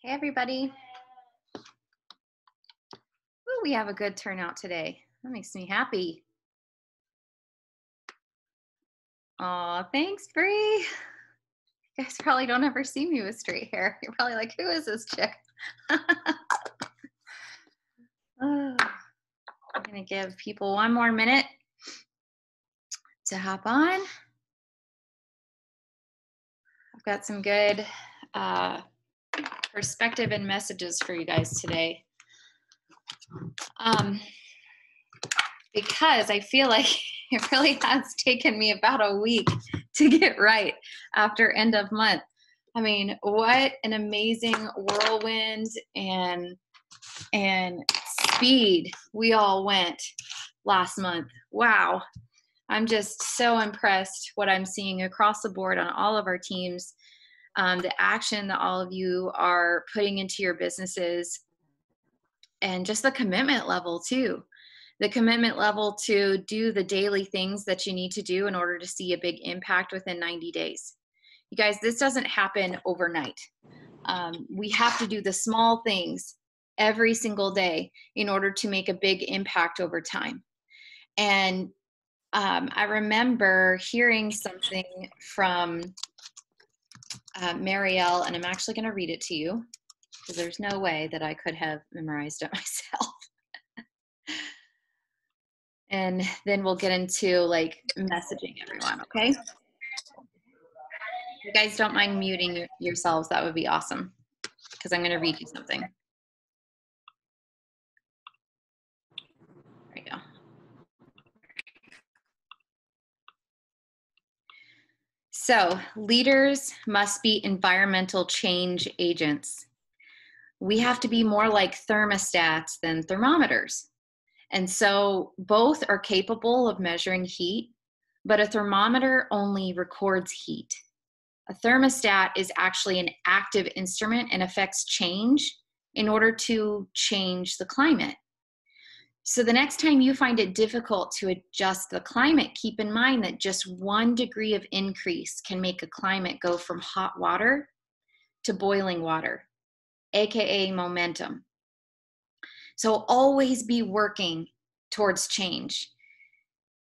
Hey, everybody. Ooh, we have a good turnout today. That makes me happy. Aw, thanks, Bree. You guys probably don't ever see me with straight hair. You're probably like, who is this chick? Oh, I'm going to give people one more minute to hop on. I've got some good perspective and messages for you guys today. Because I feel like it really has taken me about a week to get right after end of month. I mean, what an amazing whirlwind and speed we all went last month. Wow. I'm just so impressed what I'm seeing across the board on all of our teams, the action that all of you are putting into your businesses, and just the commitment level too. The commitment level to do the daily things that you need to do in order to see a big impact within 90 days. You guys, this doesn't happen overnight. We have to do the small things every single day in order to make a big impact over time. And I remember hearing something from Marielle, and I'm actually going to read it to you because there's no way that I could have memorized it myself. And then we'll get into like messaging everyone, okay? If you guys don't mind muting yourselves, that would be awesome, because I'm going to read you something. There you go. So, leaders must be environmental change agents. We have to be more like thermostats than thermometers. And so both are capable of measuring heat, but a thermometer only records heat. A thermostat is actually an active instrument and affects change in order to change the climate. So the next time you find it difficult to adjust the climate, keep in mind that just 1 degree of increase can make a climate go from hot water to boiling water, AKA momentum. So always be working towards change.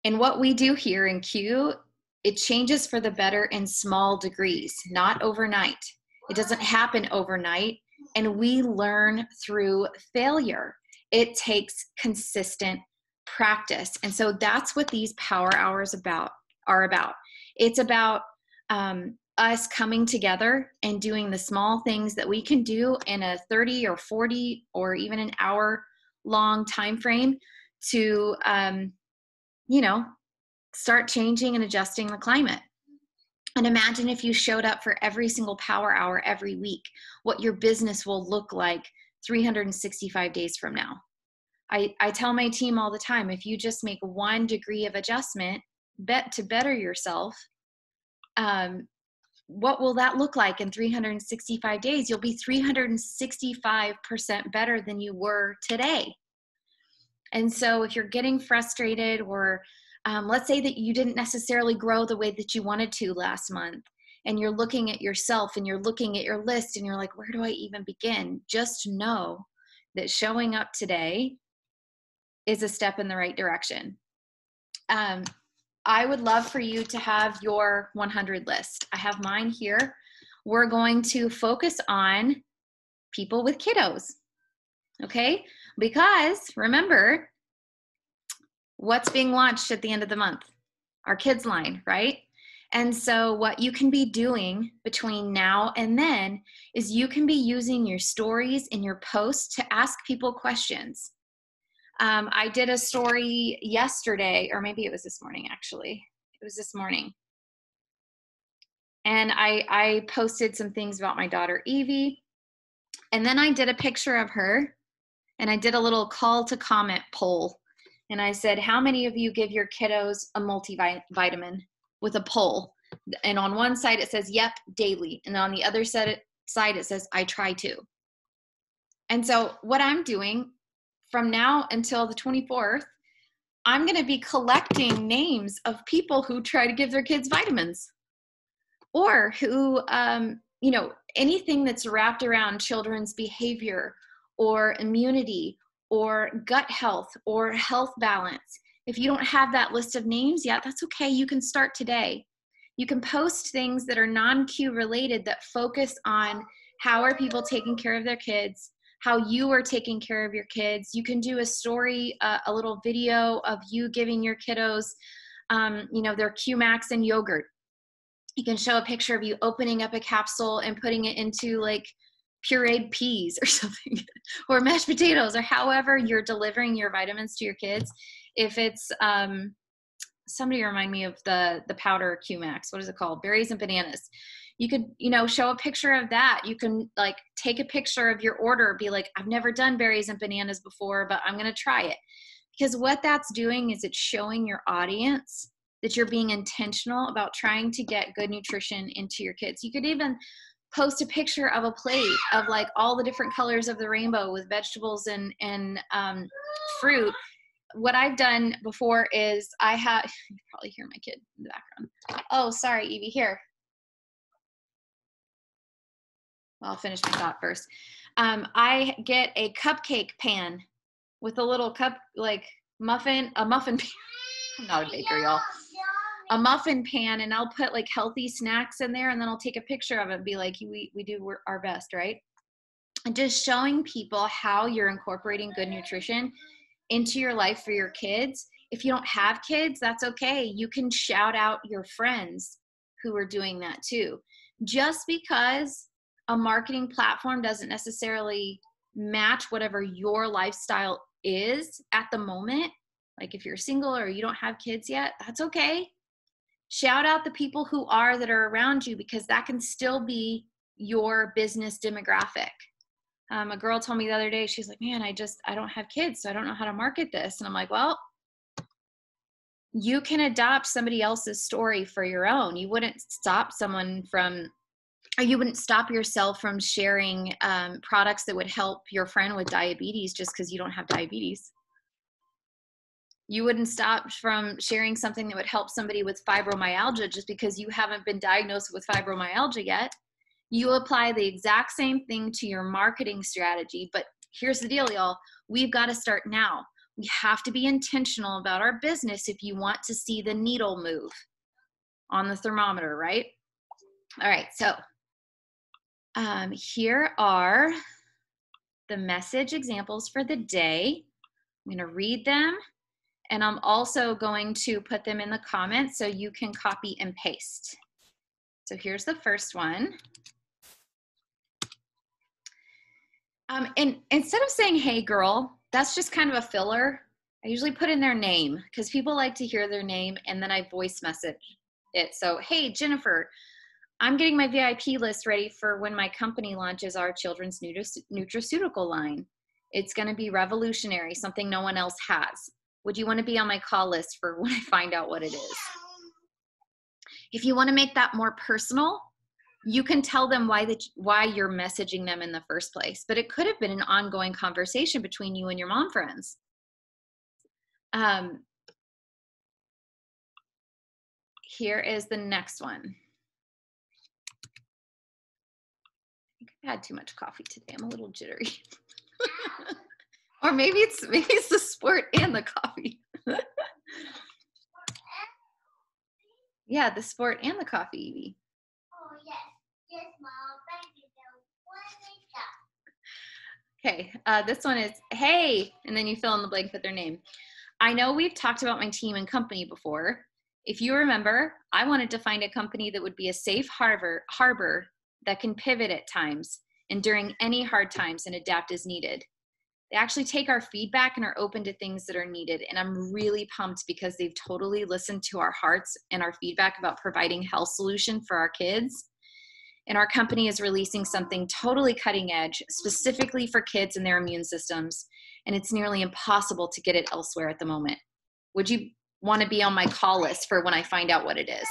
And what we do here in Q, it changes for the better in small degrees, not overnight. It doesn't happen overnight, and we learn through failure. It takes consistent practice. And so that's what these power hours are about. It's about us coming together and doing the small things that we can do in a 30 or 40 or even an hour long time frame to start changing and adjusting the climate. And imagine if you showed up for every single power hour every week, what your business will look like 365 days from now. I tell my team all the time, if you just make 1 degree of adjustment to better yourself, what will that look like in 365 days? You'll be 365% better than you were today. And so if you're getting frustrated, or let's say that you didn't necessarily grow the way that you wanted to last month, and you're looking at yourself and you're looking at your list and you're like, where do I even begin? Just know that showing up today is a step in the right direction. I would love for you to have your 100 list. I have mine here. We're going to focus on people with kiddos, okay? Because remember, what's being launched at the end of the month? Our Kids line, right? And so what you can be doing between now and then is you can be using your stories and your posts to ask people questions. I did a story yesterday, or maybe it was this morning, actually. It was this morning. And I posted some things about my daughter, Evie. And then I did a picture of her, and I did a little call to comment poll. And I said, how many of you give your kiddos a multivitamin, with a poll? And on one side it says, yep, daily. And on the other side it says, I try to. And so what I'm doing from now until the 24th, I'm going to be collecting names of people who try to give their kids vitamins, or who, anything that's wrapped around children's behavior or immunity or gut health or health balance. If you don't have that list of names yet, that's okay. You can start today. You can post things that are non-Q related that focus on how are people taking care of their kids, how you are taking care of your kids. You can do a story, a little video of you giving your kiddos, their Q-Max and yogurt. You can show a picture of you opening up a capsule and putting it into like pureed peas or something, or mashed potatoes, or however you're delivering your vitamins to your kids. If it's, somebody remind me of the powder Q-Max, what is it called? Berries and bananas. You could, show a picture of that. You can like take a picture of your order, be like, I've never done berries and bananas before, but I'm going to try it. Because what that's doing is it's showing your audience that you're being intentional about trying to get good nutrition into your kids. You could even post a picture of a plate of like all the different colors of the rainbow with vegetables and fruit. What I've done before is you can probably hear my kid in the background. Oh, sorry, Evie, here. Well, I'll finish my thought first. I get a cupcake pan with a little cup, like a muffin pan. I'm not a baker, y'all. A muffin pan, and I'll put like healthy snacks in there, and then I'll take a picture of it and be like, we do our best, right? And just showing people how you're incorporating good nutrition into your life for your kids. If you don't have kids, that's okay. You can shout out your friends who are doing that too. Just because a marketing platform doesn't necessarily match whatever your lifestyle is at the moment, like if you're single or you don't have kids yet, that's okay. Shout out the people that are around you, because that can still be your business demographic. A girl told me the other day, she's like, man, I don't have kids, so I don't know how to market this. And I'm like, well, you can adopt somebody else's story for your own. You wouldn't stop you wouldn't stop yourself from sharing products that would help your friend with diabetes just because you don't have diabetes. You wouldn't stop from sharing something that would help somebody with fibromyalgia just because you haven't been diagnosed with fibromyalgia yet. You apply the exact same thing to your marketing strategy, but here's the deal, y'all. We've got to start now. We have to be intentional about our business if you want to see the needle move on the thermometer, right? All right, so here are the message examples for the day. I'm going to read them, and I'm also going to put them in the comments so you can copy and paste. So here's the first one. And instead of saying, hey girl, that's just kind of a filler. I usually put in their name because people like to hear their name, and then I voice message it. So, hey, Jennifer, I'm getting my VIP list ready for when my company launches our children's nutraceutical line. It's going to be revolutionary, something no one else has. Would you want to be on my call list for when I find out what it is? If you want to make that more personal, you can tell them why you're messaging them in the first place. But it could have been an ongoing conversation between you and your mom friends. Here is the next one. I think I've had too much coffee today. I'm a little jittery. Or maybe it's the sport and the coffee. Yeah, the sport and the coffee, Evie. Oh, yes. Yes, Mom. Thank you. Okay, this one is, hey, and then you fill in the blank with their name. I know we've talked about my team and company before. If you remember, I wanted to find a company that would be a safe harbor that can pivot at times and during any hard times and adapt as needed. They actually take our feedback and are open to things that are needed. And I'm really pumped because they've totally listened to our hearts and our feedback about providing health solution for our kids. And our company is releasing something totally cutting edge, specifically for kids and their immune systems. And it's nearly impossible to get it elsewhere at the moment. Would you want to be on my call list for when I find out what it is?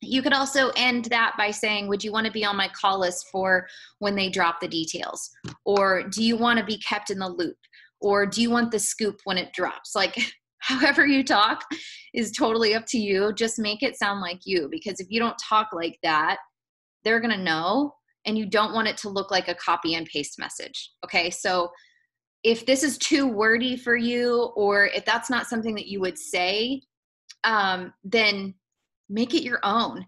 You could also end that by saying, would you want to be on my call list for when they drop the details? Or do you want to be kept in the loop? Or do you want the scoop when it drops? Like, however you talk is totally up to you. Just make it sound like you, because if you don't talk like that, they're going to know, and you don't want it to look like a copy and paste message. Okay. So if this is too wordy for you, or if that's not something that you would say, then make it your own.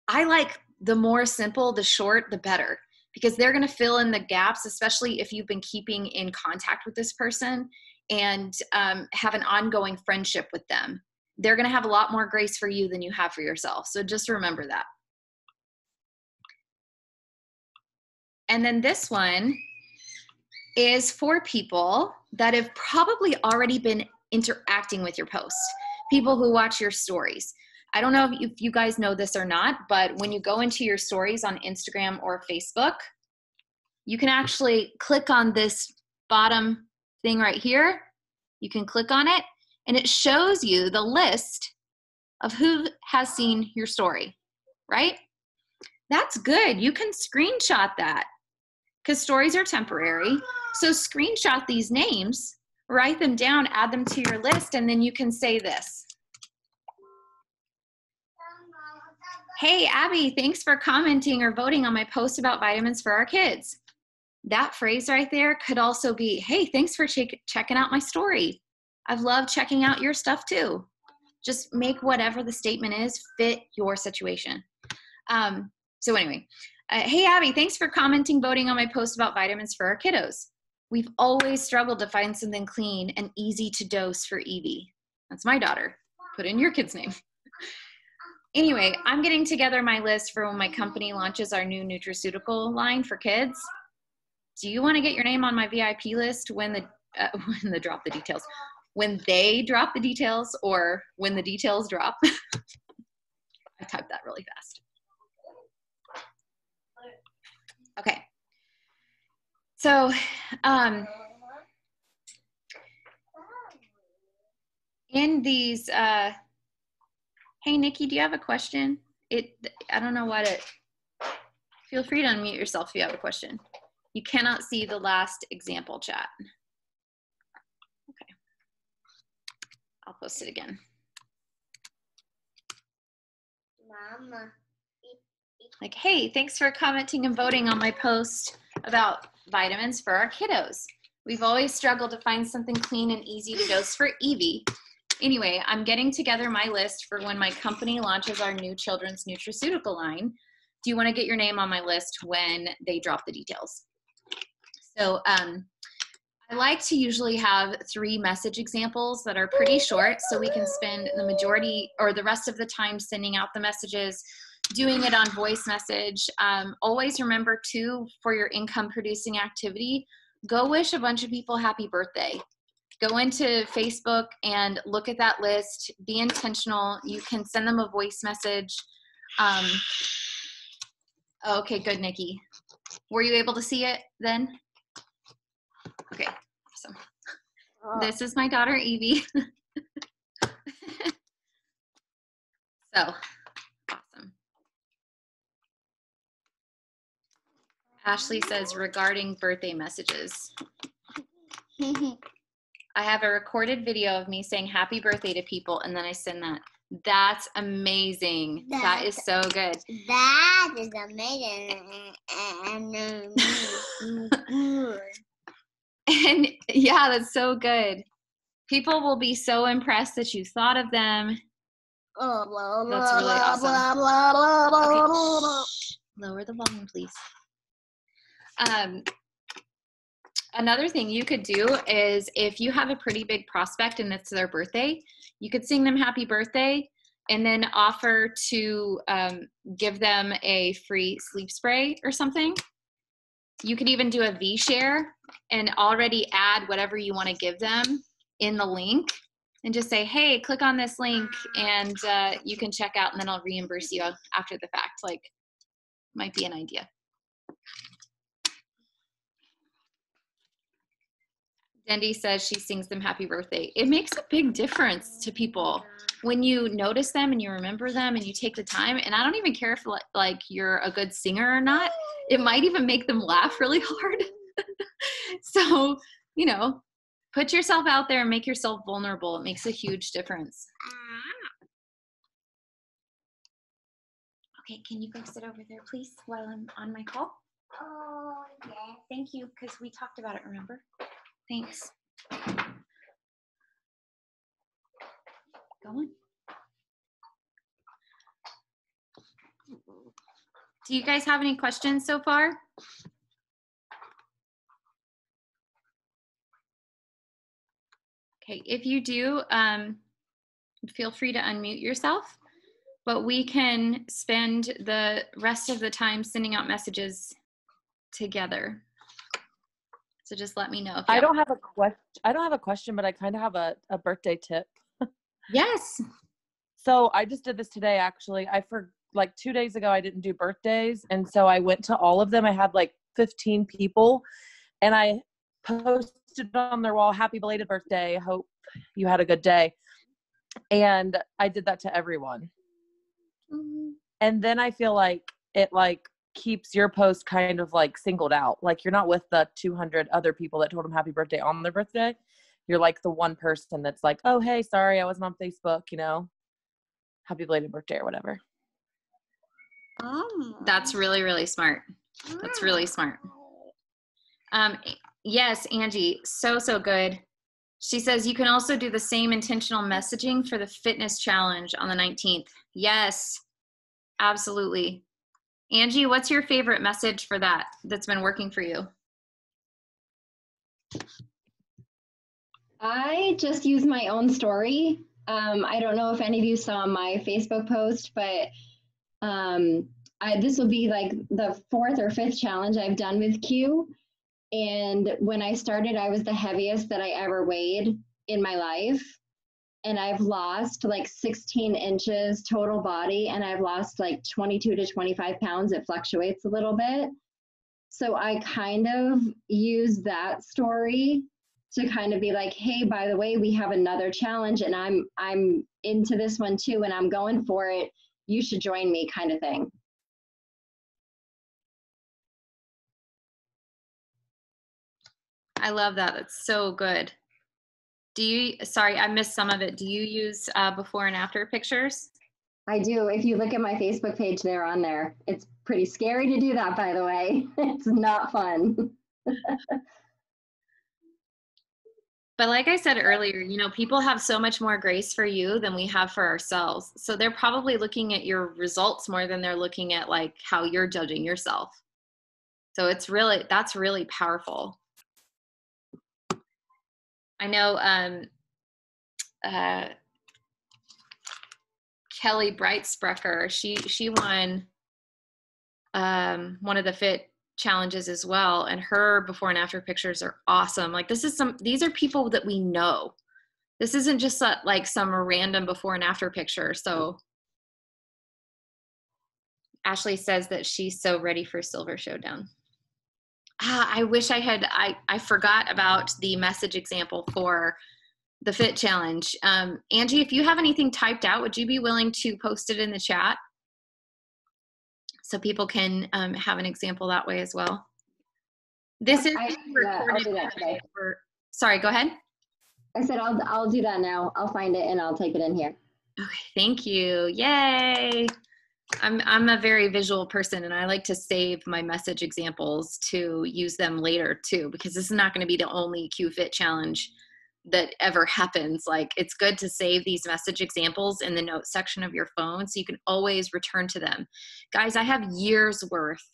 I like the more simple, the short, the better, because they're going to fill in the gaps, especially if you've been keeping in contact with this person and have an ongoing friendship with them. They're going to have a lot more grace for you than you have for yourself. So just remember that. And then this one is for people that have probably already been interacting with your post, people who watch your stories. I don't know if you guys know this or not, but when you go into your stories on Instagram or Facebook, you can actually click on this bottom thing right here. You can click on it, and it shows you the list of who has seen your story, right? That's good. You can screenshot that, because stories are temporary. So screenshot these names, write them down, add them to your list, and then you can say this. Hey, Abby, thanks for commenting or voting on my post about vitamins for our kids. That phrase right there could also be, hey, thanks for checking out my story. I've loved checking out your stuff too. Just make whatever the statement is fit your situation. So anyway, hey, Abby, thanks for commenting, voting on my post about vitamins for our kiddos. We've always struggled to find something clean and easy to dose for Evie. That's my daughter. Put in your kid's name. Anyway, I'm getting together my list for when my company launches our new nutraceutical line for kids. Do you want to get your name on my VIP list when they drop the details, or when the details drop? I typed that really fast. Okay. So, in these, hey, Nikki, do you have a question? I don't know what feel free to unmute yourself if you have a question. You cannot see the last example chat. Okay. I'll post it again. Mama. Like, hey, thanks for commenting and voting on my post about vitamins for our kiddos. We've always struggled to find something clean and easy to dose for Evie. Anyway, I'm getting together my list for when my company launches our new children's nutraceutical line. Do you want to get your name on my list when they drop the details? So I like to usually have 3 message examples that are pretty short, so we can spend the majority or the rest of the time sending out the messages, doing it on voice message. Always remember too, for your income producing activity, go wish a bunch of people happy birthday. Go into Facebook and look at that list. Be intentional. You can send them a voice message. Okay, good, Nikki. Were you able to see it then? Okay, awesome. This is my daughter, Evie. So, awesome. Ashley says, regarding birthday messages. I have a recorded video of me saying happy birthday to people, and then I send that. That's amazing. That is so good. That is amazing. And yeah, that's so good. People will be so impressed that you thought of them. That's really awesome. Okay, shh. Lower the volume, please. Another thing you could do is if you have a pretty big prospect and it's their birthday, you could sing them happy birthday and then offer to give them a free sleep spray or something. You could even do a V share and already add whatever you want to give them in the link and just say, hey, click on this link and you can check out and then I'll reimburse you after the fact. Like, might be an idea. Dendi says she sings them happy birthday. It makes a big difference to people when you notice them and you remember them and you take the time. And I don't even care if like you're a good singer or not. It might even make them laugh really hard. So, you know, put yourself out there and make yourself vulnerable. It makes a huge difference. Okay, can you go sit over there, please, while I'm on my call? Oh, yeah. Thank you, because we talked about it, remember? Thanks. Go on. Do you guys have any questions so far? Okay, if you do, feel free to unmute yourself, but we can spend the rest of the time sending out messages together. So just let me know. If I don't have a question, but I kind of have a birthday tip. Yes. So I just did this today, actually. Like 2 days ago, I didn't do birthdays. And so I went to all of them. I had like 15 people and I posted on their wall, happy belated birthday. Hope you had a good day. And I did that to everyone. Mm-hmm. And then I feel like it like keeps your post kind of like singled out. Like you're not with the 200 other people that told them happy birthday on their birthday. You're like the one person that's like, oh, hey, sorry, I wasn't on Facebook, you know, happy belated birthday or whatever. That's really, really smart. That's really smart. Yes, Angie, so good. She says you can also do the same intentional messaging for the fitness challenge on the 19th. Yes, absolutely. Angie, what's your favorite message for that that's been working for you? I just use my own story. I don't know if any of you saw my Facebook post, but this will be like the 4th or 5th challenge I've done with Q. And when I started, I was the heaviest that I ever weighed in my life. And I've lost like 16 inches total body, and I've lost like 22 to 25 pounds. It fluctuates a little bit. So I kind of use that story to kind of be like, hey, by the way, we have another challenge and I'm into this one too, and I'm going for it. You should join me, kind of thing. I love that. That's so good. Sorry, I missed some of it. Do you use before and after pictures? I do. If you look at my Facebook page, they're on there. It's pretty scary to do that, by the way. It's not fun. But like I said earlier, you know, people have so much more grace for you than we have for ourselves. So they're probably looking at your results more than they're looking at like how you're judging yourself. So that's really powerful. I know Kelly Breitsprecher, she won one of the fit challenges as well, and her before and after pictures are awesome. Like these are people that we know. This isn't just like some random before and after picture. So Ashley says that she's so ready for Silver Showdown. I wish I forgot about the message example for the fit challenge. Angie, if you have anything typed out, would you be willing to post it in the chat so people can have an example that way as well? This is recorded. Sorry, go ahead. I said I'll do that now. I'll find it and I'll take it in here. Okay, thank you. Yay. I'm a very visual person, and I like to save my message examples to use them later too, because this is not going to be the only QFit challenge that ever happens. Like, it's good to save these message examples in the notes section of your phone so you can always return to them. Guys, I have years worth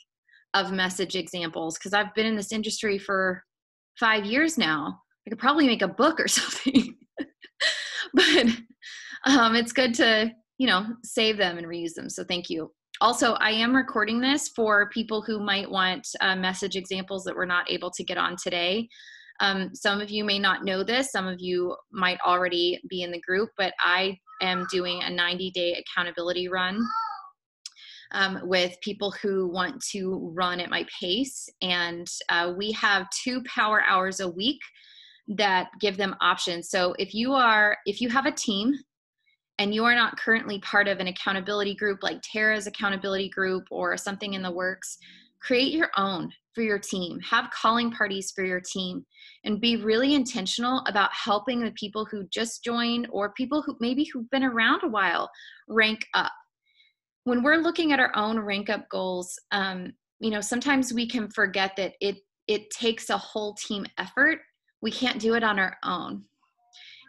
of message examples because I've been in this industry for 5 years now. I could probably make a book or something. But it's good to, save them and reuse them. So thank you. Also, I am recording this for people who might want message examples that we're not able to get on today. Some of you may not know this. Some of you might already be in the group, but I am doing a 90-day accountability run with people who want to run at my pace. And we have 2 power hours a week that give them options. So if you have a team and you are not currently part of an accountability group like Tara's accountability group or something in the works, create your own for your team. Have calling parties for your team and be really intentional about helping the people who just joined or people who've been around a while rank up. When we're looking at our own rank up goals, sometimes we can forget that it takes a whole team effort. We can't do it on our own.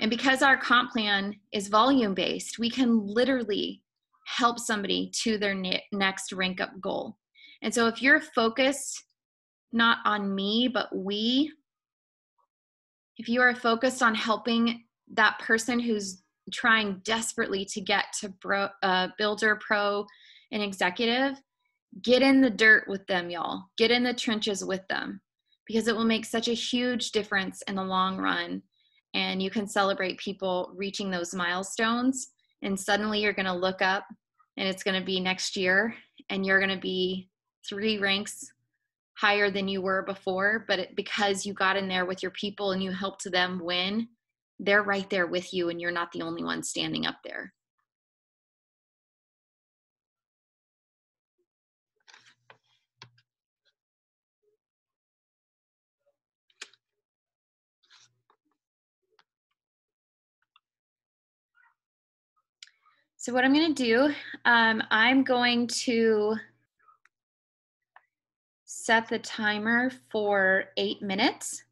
And because our comp plan is volume based, we can literally help somebody to their next rank up goal. And so if you're focused not on me, but if you are focused on helping that person who's trying desperately to get to builder, pro, and executive, get in the dirt with them, y'all. Get in the trenches with them, because it will make such a huge difference in the long run. And you can celebrate people reaching those milestones. And suddenly you're going to look up and it's going to be next year and you're going to be 3 ranks higher than you were before. But because you got in there with your people and you helped them win, they're right there with you and you're not the only one standing up there. So what I'm going to do, I'm going to set the timer for 8 minutes.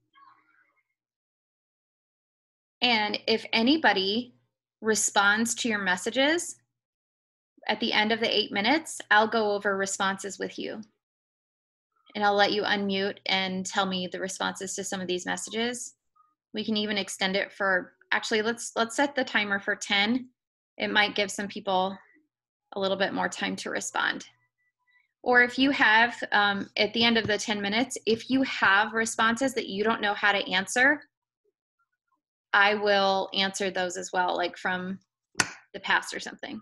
And if anybody responds to your messages at the end of the 8 minutes, I'll go over responses with you. And I'll let you unmute and tell me the responses to some of these messages. We can even extend it for, actually, let's set the timer for 10. It might give some people a little bit more time to respond. Or if you have, at the end of the 10 minutes, if you have responses that you don't know how to answer, I will answer those as well, like from the past or something.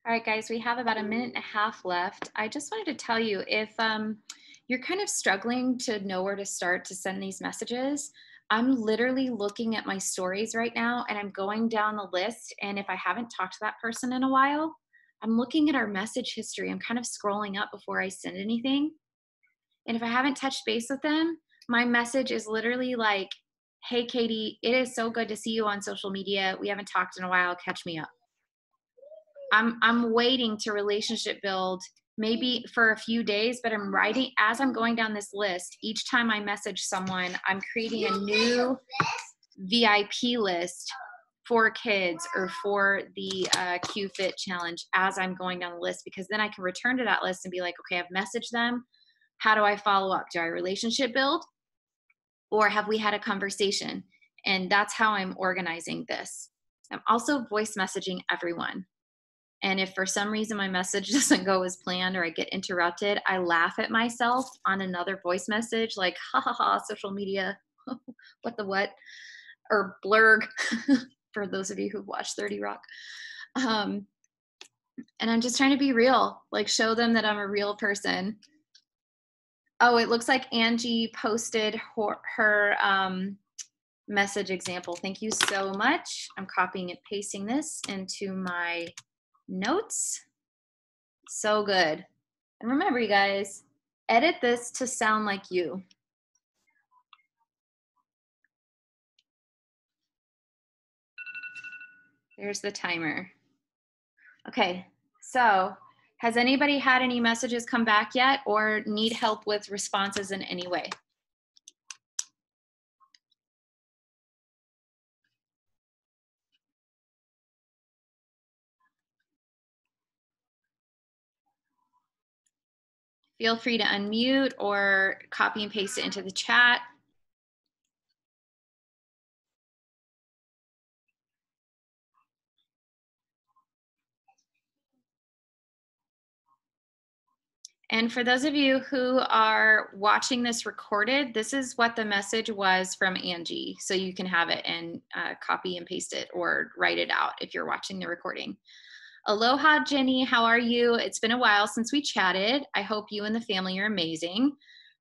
All right, guys, we have about a minute and a half left. I just wanted to tell you, if you're kind of struggling to know where to start to send these messages, I'm literally looking at my stories right now and I'm going down the list. And if I haven't talked to that person in a while, I'm looking at our message history. I'm kind of scrolling up before I send anything. And if I haven't touched base with them, my message is literally like, hey, Katie, it is so good to see you on social media. We haven't talked in a while. Catch me up. I'm waiting to relationship build maybe for a few days, but I'm writing as I'm going down this list. Each time I message someone, I'm creating a new VIP list for kids or for the QFit challenge as I'm going down the list, because then I can return to that list and be like, okay, I've messaged them. How do I follow up? Do I relationship build or have we had a conversation? And that's how I'm organizing this. I'm also voice messaging everyone. And if for some reason my message doesn't go as planned or I get interrupted, I laugh at myself on another voice message like, ha ha ha, social media, what the what, or blurg, for those of you who've watched 30 Rock. And I'm just trying to be real, like show them that I'm a real person. Oh, it looks like Angie posted her message example. Thank you so much. I'm copying and pasting this into my notes. So good. And remember, you guys, edit this to sound like you. There's the timer. Okay, so has anybody had any messages come back yet or need help with responses in any way? Feel free to unmute or copy and paste it into the chat. And for those of you who are watching this recorded, this is what the message was from Angie. So you can have it and copy and paste it or write it out if you're watching the recording. Aloha, Jenny, how are you? It's been a while since we chatted. I hope you and the family are amazing.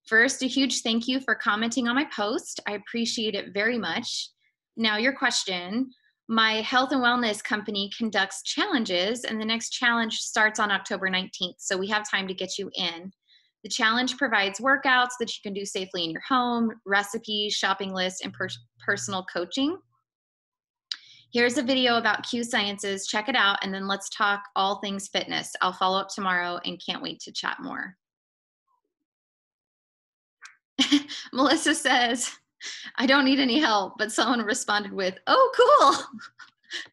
First, a huge thank you for commenting on my post. I appreciate it very much. Now your question. My health and wellness company conducts challenges and the next challenge starts on October 19th. So we have time to get you in. The challenge provides workouts that you can do safely in your home, recipes, shopping lists, and personal coaching. Here's a video about Q Sciences. Check it out, and then let's talk all things fitness. I'll follow up tomorrow and can't wait to chat more. Melissa says, I don't need any help, but someone responded with, oh, cool.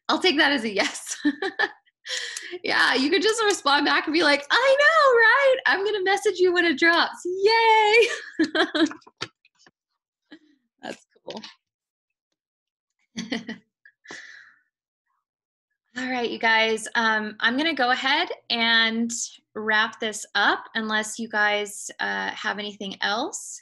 I'll take that as a yes. Yeah, you could just respond back and be like, I know, right? I'm going to message you when it drops. Yay. That's cool. All right, you guys, I'm going to go ahead and wrap this up unless you guys have anything else.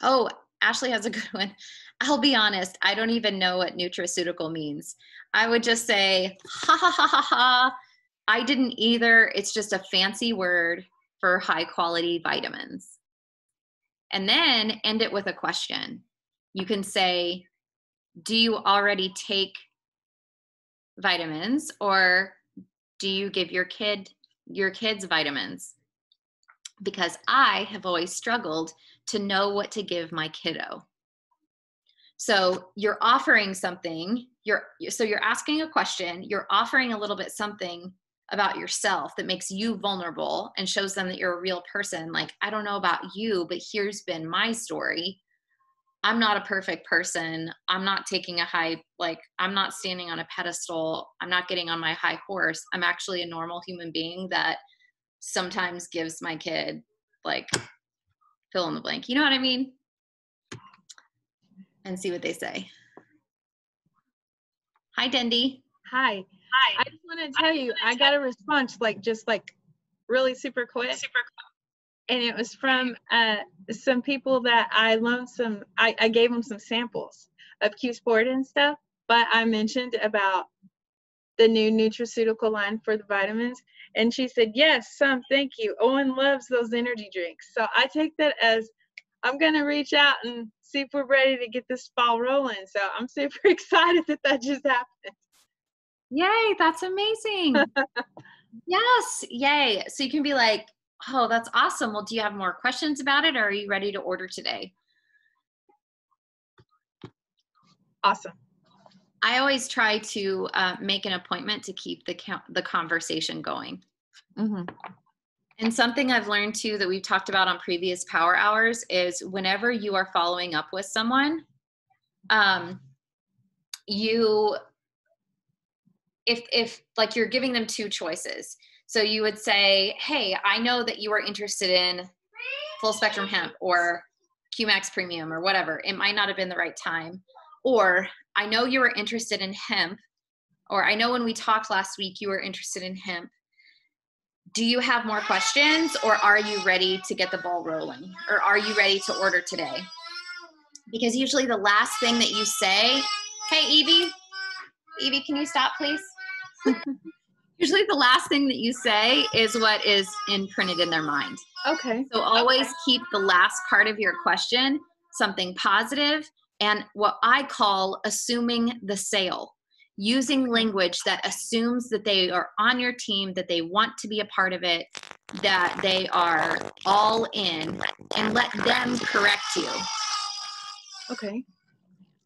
Oh, Ashley has a good one. I'll be honest, I don't even know what nutraceutical means. I would just say, ha ha ha ha ha. I didn't either. It's just a fancy word for high quality vitamins. And then end it with a question. You can say, do you already take vitamins or do you give your kids vitamins? Because I have always struggled to know what to give my kiddo. So you're offering something, you're asking a question, you're offering a little bit something about yourself that makes you vulnerable and shows them that you're a real person. Like, I don't know about you, but here's been my story. I'm not a perfect person. I'm not taking I'm not standing on a pedestal. I'm not getting on my high horse. I'm actually a normal human being that sometimes gives my kid fill in the blank. You know what I mean? And see what they say. Hi, Dendi. Hi. I just want to tell you, I got a response really super quick. And it was from some people that I loaned I gave them some samples of Q Sport and stuff, but I mentioned about the new nutraceutical line for the vitamins. And she said, yes, some, thank you. Owen loves those energy drinks. So I take that as I'm going to reach out and see if we're ready to get this ball rolling. So I'm super excited that just happened. Yay, that's amazing. Yes, yay. So you can be like, oh, that's awesome. Well, do you have more questions about it, or are you ready to order today? Awesome. I always try to make an appointment to keep the conversation going. Mm-hmm. And something I've learned too that we've talked about on previous power hours is whenever you are following up with someone, if like you're giving them two choices. So you would say, hey, I know that you are interested in full spectrum hemp or QMax premium or whatever. It might not have been the right time. Or I know you were interested in hemp, or I know when we talked last week, you were interested in hemp. Do you have more questions, or are you ready to get the ball rolling? Or are you ready to order today? Because usually the last thing that you say, hey, Evie, can you stop, please? Usually the last thing that you say is what is imprinted in their mind. Okay. So always keep the last part of your question something positive and what I call assuming the sale. Using language that assumes that they are on your team, that they want to be a part of it, that they are all in, and let them correct you. Okay.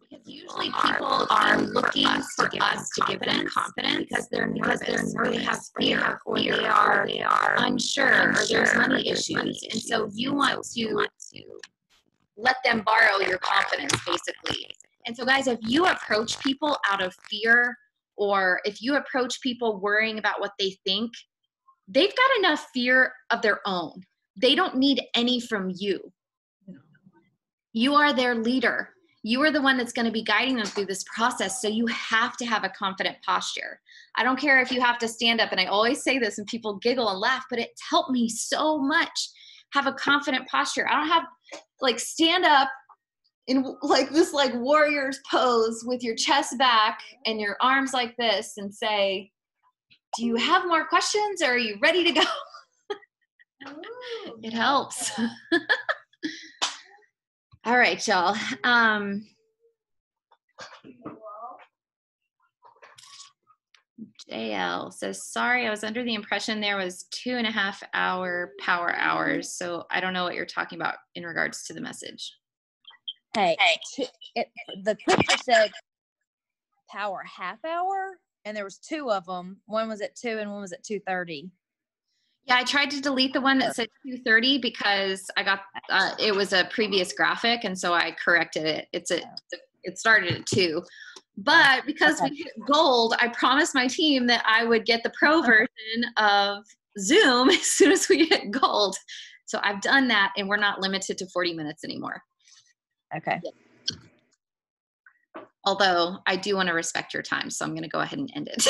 Because usually people are looking for us to give them confidence because they're nervous, or they have fear, or they are unsure, or there's money issues. And so you want to let them borrow your confidence, basically. And so guys, if you approach people out of fear, or if you approach people worrying about what they think, they've got enough fear of their own. They don't need any from you. You are their leader. You are the one that's going to be guiding them through this process. So you have to have a confident posture. I don't care if you have to stand up, and I always say this and people giggle and laugh, but it's helped me so much. Have a confident posture. I don't have like stand up in like this like warrior's pose with your chest back and your arms like this and say, do you have more questions, or are you ready to go? It helps. All right, y'all. JL says, sorry, I was under the impression there was 2.5 hour power hours. So I don't know what you're talking about in regards to the message. Hey, the picture said power half hour, and there was 2 of them. One was at 2 and one was at 2:30. Yeah, I tried to delete the one that said 2:30 because I got it was a previous graphic, and so I corrected it. It started at 2. But because we hit gold, I promised my team that I would get the pro version of Zoom as soon as we hit gold. So I've done that, and we're not limited to 40 minutes anymore. Okay. Although I do want to respect your time, so I'm going to go ahead and end it.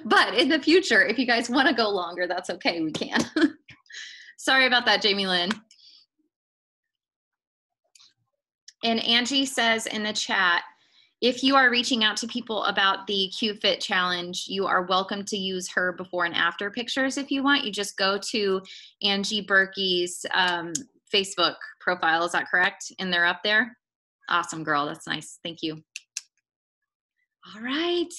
But in the future, if you guys want to go longer, that's okay. We can. Sorry about that, Jamie Lynn. And Angie says in the chat, if you are reaching out to people about the QFit challenge, you are welcome to use her before and after pictures if you want. You just go to Angie Berkey's Facebook profile. Is that correct? And they're up there? Awesome, girl. That's nice. Thank you. All right.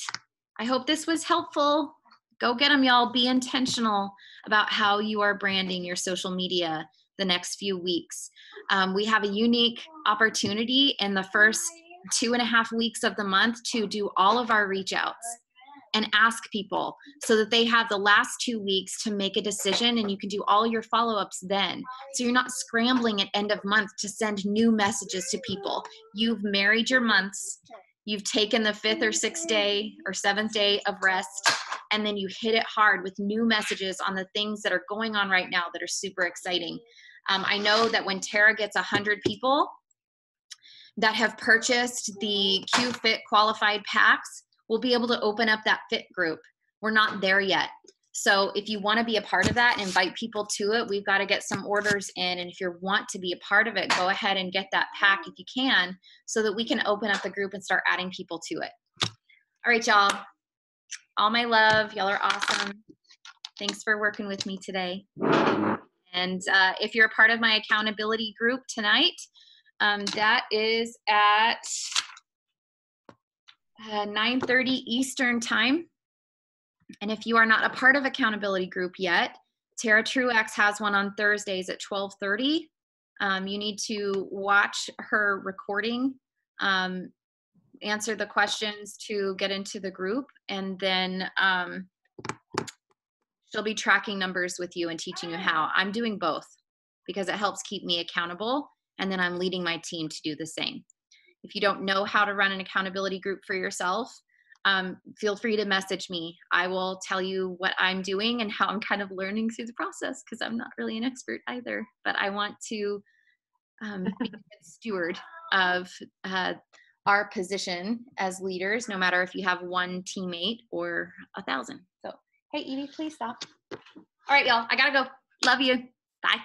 I hope this was helpful. Go get them, y'all. Be intentional about how you are branding your social media the next few weeks. We have a unique opportunity in the first 2.5 weeks of the month to do all of our reach outs and ask people so that they have the last 2 weeks to make a decision, and you can do all your follow-ups then. So you're not scrambling at end of month to send new messages to people. You've married your months. You've taken the 5th or 6th day or 7th day of rest, and then you hit it hard with new messages on the things that are going on right now that are super exciting. I know that when Tara gets 100 people that have purchased the QFit qualified packs, we'll be able to open up that fit group. We're not there yet. So if you want to be a part of that and invite people to it, we've got to get some orders in. And if you want to be a part of it, go ahead and get that pack if you can, so that we can open up the group and start adding people to it. All right, y'all. All my love. Y'all are awesome. Thanks for working with me today. And if you're a part of my accountability group tonight, that is at 9:30 Eastern time. And if you are not a part of accountability group yet, Tara Truax has one on Thursdays at 12:30. You need to watch her recording, answer the questions to get into the group, and then she'll be tracking numbers with you and teaching you how. I'm doing both because it helps keep me accountable, and then I'm leading my team to do the same. If you don't know how to run an accountability group for yourself, feel free to message me. I will tell you what I'm doing and how I'm kind of learning through the process, because I'm not really an expert either, but I want to be a good steward of our position as leaders, no matter if you have one teammate or 1,000. So, hey, Edie, please stop. All right, y'all, I gotta go. Love you. Bye.